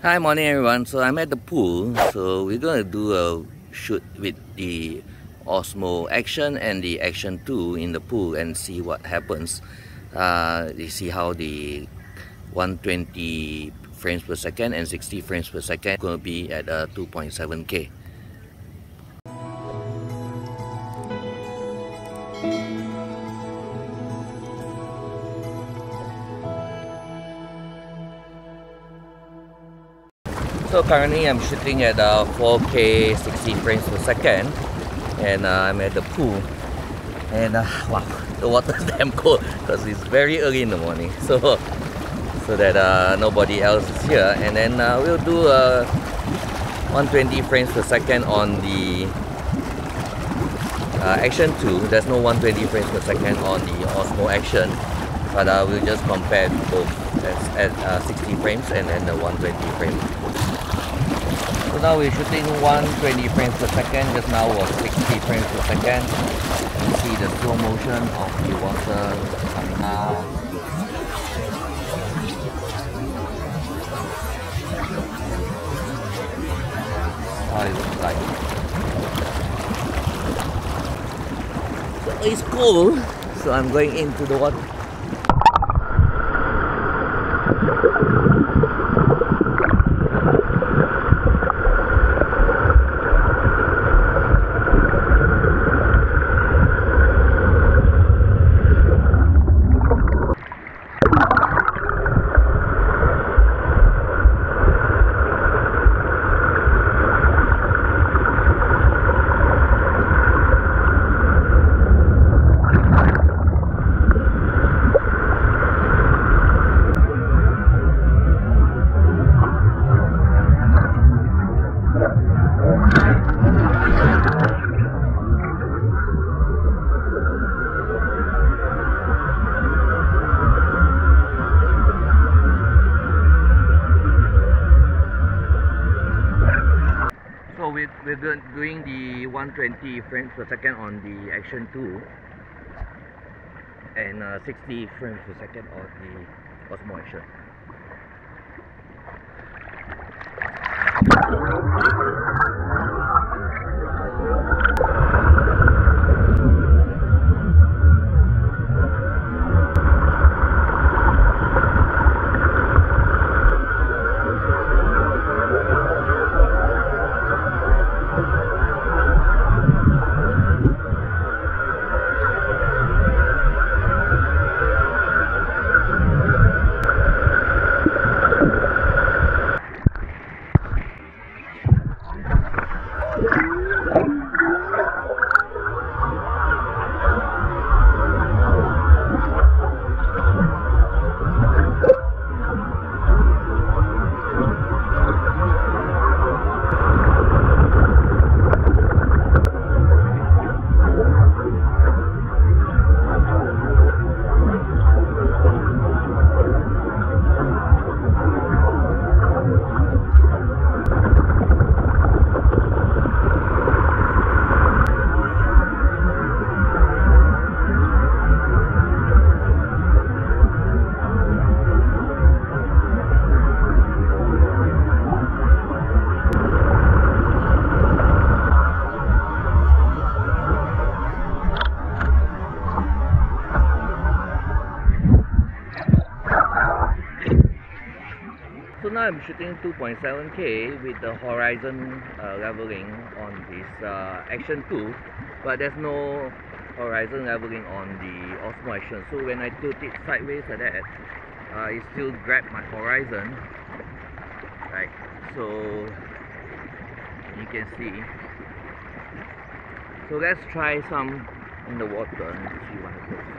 Hi, morning everyone. So I'm at the pool. So we're gonna do a shoot with the Osmo Action and the Action 2 in the pool and see what happens. You see how the 120 frames per second and 60 frames per second gonna be at 2.7K. So currently I'm shooting at 4K 60 frames per second, and I'm at the pool, and wow, the water is damn cold because it's very early in the morning, so that nobody else is here. And then we'll do 120 frames per second on the Action 2. There's no 120 frames per second on the Osmo Action, but we'll just compare both at 60 frames and then the 120 frames. So now we're shooting 120 frames per second. Just now was 60 frames per second. You see the slow motion of the water coming out. How it looks like. So it's cold, so I'm going into the water. So we're doing the 120 frames per second on the Action 2 and 60 frames per second on the Osmo Action. So now I'm shooting 2.7K with the horizon leveling on this Action 2, but there's no horizon leveling on the Osmo Action. So when I tilt it sideways like that, it still grabbed my horizon, right? So you can see. So let's try some in the water and see what happens.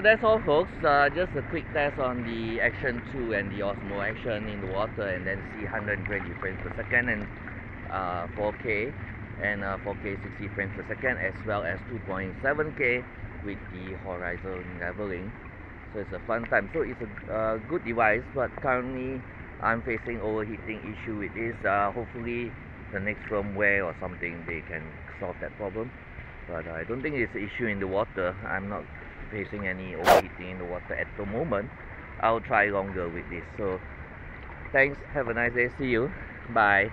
that's all, folks. Just a quick test on the Action 2 and the Osmo Action in the water, and then see 120 frames per second and 4K and 4K 60 frames per second, as well as 2.7K with the horizon leveling. So it's a fun time. So it's a good device, but currently I'm facing overheating issue with this. Hopefully the next firmware or something they can solve that problem, but I don't think it's an issue in the water. I'm not facing any overheating in the water at the moment. I'll try longer with this. So thanks, have a nice day, see you, bye.